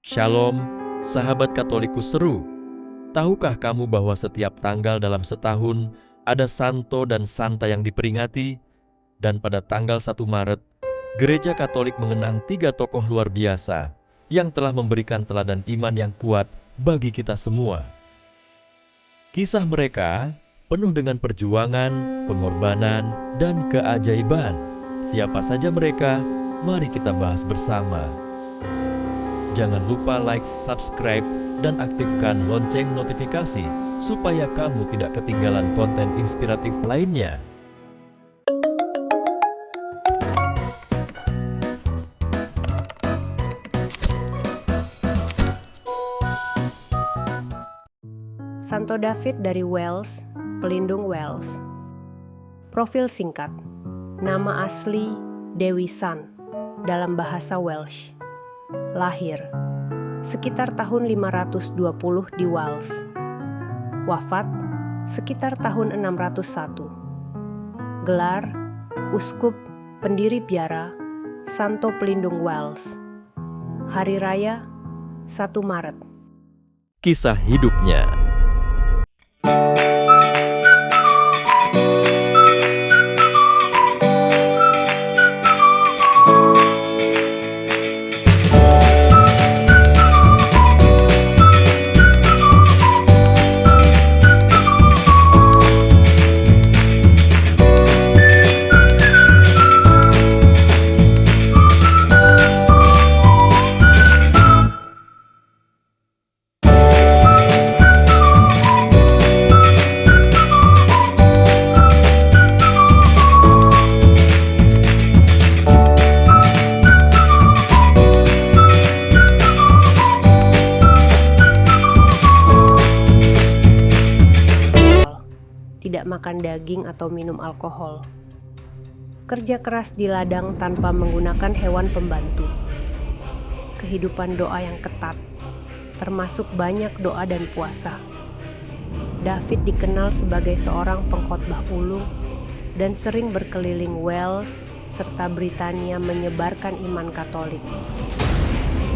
Shalom, sahabat Katoliku seru. Tahukah kamu bahwa setiap tanggal dalam setahun ada santo dan santa yang diperingati? Dan pada tanggal 1 Maret, Gereja Katolik mengenang 3 tokoh luar biasa yang telah memberikan teladan iman yang kuat bagi kita semua. Kisah mereka penuh dengan perjuangan, pengorbanan, dan keajaiban. Siapa saja mereka? Mari kita bahas bersama. Jangan lupa like, subscribe, dan aktifkan lonceng notifikasi supaya kamu tidak ketinggalan konten inspiratif lainnya. Santo David dari Wales, pelindung Wales. Profil singkat. Nama asli Dewi San dalam bahasa Welsh. Lahir sekitar tahun 520 di Wales. Wafat sekitar tahun 601. Gelar Uskup Pendiri Biara Santo Pelindung Wales. Hari Raya 1 Maret. Kisah hidupnya. Tidak makan daging atau minum alkohol. Kerja keras di ladang tanpa menggunakan hewan pembantu. Kehidupan doa yang ketat, termasuk banyak doa dan puasa. David dikenal sebagai seorang pengkhotbah ulung dan sering berkeliling Wales serta Britania menyebarkan iman Katolik.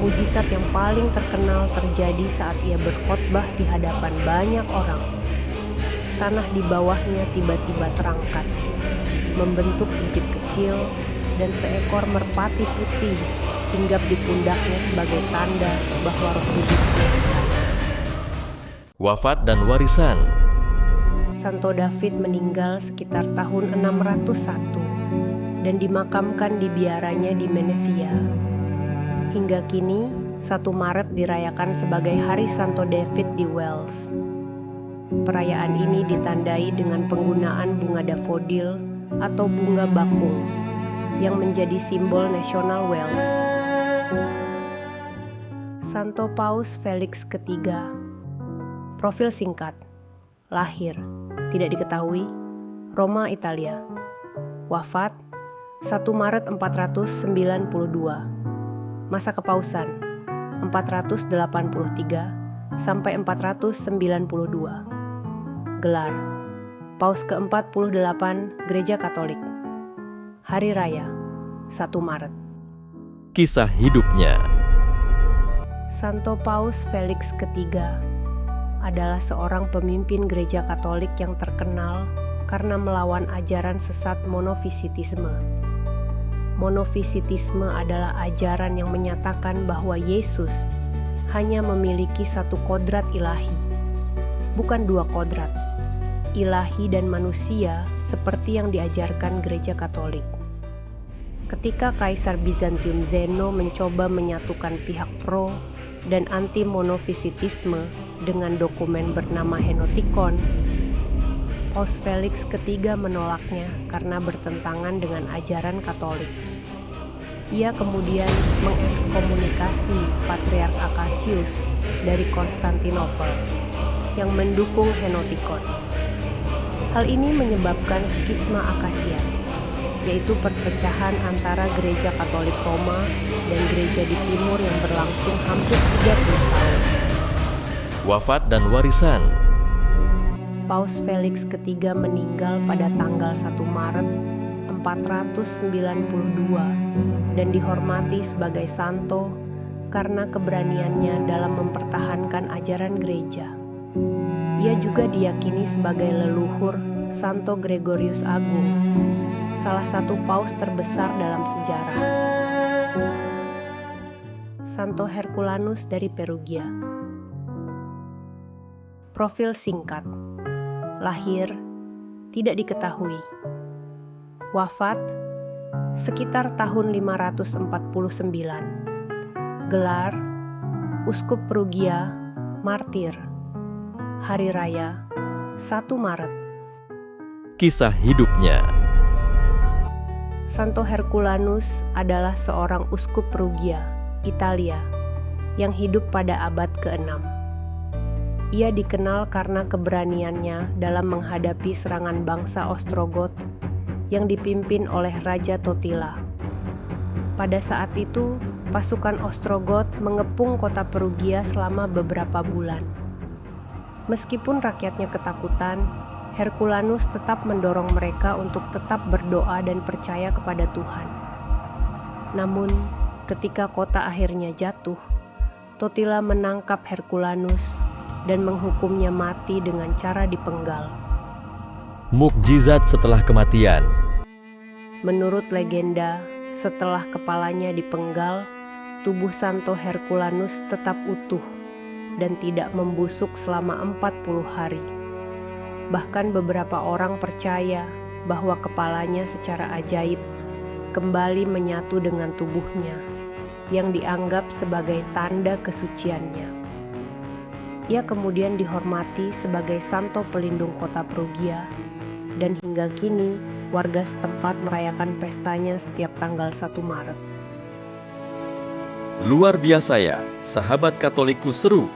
Mujizat yang paling terkenal terjadi saat ia berkhotbah di hadapan banyak orang. Tanah di bawahnya tiba-tiba terangkat, membentuk bukit kecil, dan seekor merpati putih hinggap di pundaknya sebagai tanda bahwa Roh Kudus ada. Wafat dan warisan. Santo David meninggal sekitar tahun 601 dan dimakamkan di biaranya di Menevia. Hingga kini, 1 Maret dirayakan sebagai Hari Santo David di Wales. Perayaan ini ditandai dengan penggunaan bunga dafodil atau bunga bakung yang menjadi simbol nasional Wales. Santo Paus Felix III. Profil singkat. Lahir tidak diketahui, Roma, Italia. Wafat 1 Maret 492. Masa kepausan 483 sampai 492. Gelar Paus ke-48 Gereja Katolik. Hari Raya 1 Maret. Kisah hidupnya. Santo Paus Felix III adalah seorang pemimpin Gereja Katolik yang terkenal karena melawan ajaran sesat monofisitisme. Monofisitisme adalah ajaran yang menyatakan bahwa Yesus hanya memiliki satu kodrat ilahi, bukan dua kodrat, ilahi dan manusia seperti yang diajarkan Gereja Katolik. Ketika Kaisar Bizantium Zeno mencoba menyatukan pihak pro dan anti monofisitisme dengan dokumen bernama Henotikon, Paus Felix III menolaknya karena bertentangan dengan ajaran Katolik. Ia kemudian mengekskomunikasi Patriark Acacius dari Konstantinopel yang mendukung Henotikon. Hal ini menyebabkan skisma Akasia, yaitu perpecahan antara Gereja Katolik Roma dan gereja di timur yang berlangsung hampir 30 tahun. Wafat dan warisan. Paus Felix III meninggal pada tanggal 1 Maret 492 dan dihormati sebagai santo karena keberaniannya dalam mempertahankan ajaran gereja. Ia juga diyakini sebagai leluhur Santo Gregorius Agung, salah satu paus terbesar dalam sejarah. Santo Herculanus dari Perugia. Profil singkat. Lahir tidak diketahui. Wafat sekitar tahun 549. Gelar Uskup Perugia, Martir. Hari Raya 1 Maret. Kisah hidupnya. Santo Herculanus adalah seorang uskup Perugia, Italia, yang hidup pada abad ke-6. Ia dikenal karena keberaniannya dalam menghadapi serangan bangsa Ostrogot yang dipimpin oleh Raja Totila. Pada saat itu, pasukan Ostrogot mengepung kota Perugia selama beberapa bulan. Meskipun rakyatnya ketakutan, Herculanus tetap mendorong mereka untuk tetap berdoa dan percaya kepada Tuhan. Namun, ketika kota akhirnya jatuh, Totila menangkap Herculanus dan menghukumnya mati dengan cara dipenggal. Mukjizat setelah kematian. Menurut legenda, setelah kepalanya dipenggal, tubuh Santo Herculanus tetap utuh dan tidak membusuk selama 40 hari. Bahkan beberapa orang percaya bahwa kepalanya secara ajaib kembali menyatu dengan tubuhnya, yang dianggap sebagai tanda kesuciannya. Ia kemudian dihormati sebagai santo pelindung kota Perugia, dan hingga kini warga setempat merayakan pestanya setiap tanggal 1 Maret. Luar biasa ya, sahabat Katoliku seru.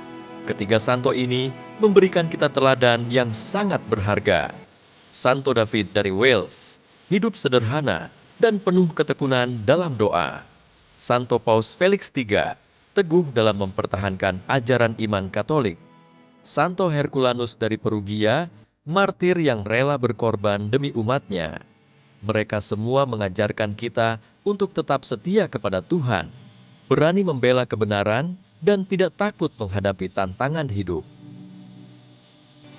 Ketiga santo ini memberikan kita teladan yang sangat berharga. Santo David dari Wales, hidup sederhana dan penuh ketekunan dalam doa. Santo Paus Felix III, teguh dalam mempertahankan ajaran iman Katolik. Santo Herculanus dari Perugia, martir yang rela berkorban demi umatnya. Mereka semua mengajarkan kita untuk tetap setia kepada Tuhan, berani membela kebenaran, dan tidak takut menghadapi tantangan hidup.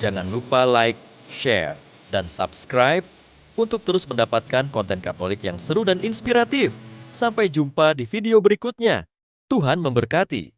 Jangan lupa like, share, dan subscribe untuk terus mendapatkan konten Katolik yang seru dan inspiratif. Sampai jumpa di video berikutnya. Tuhan memberkati.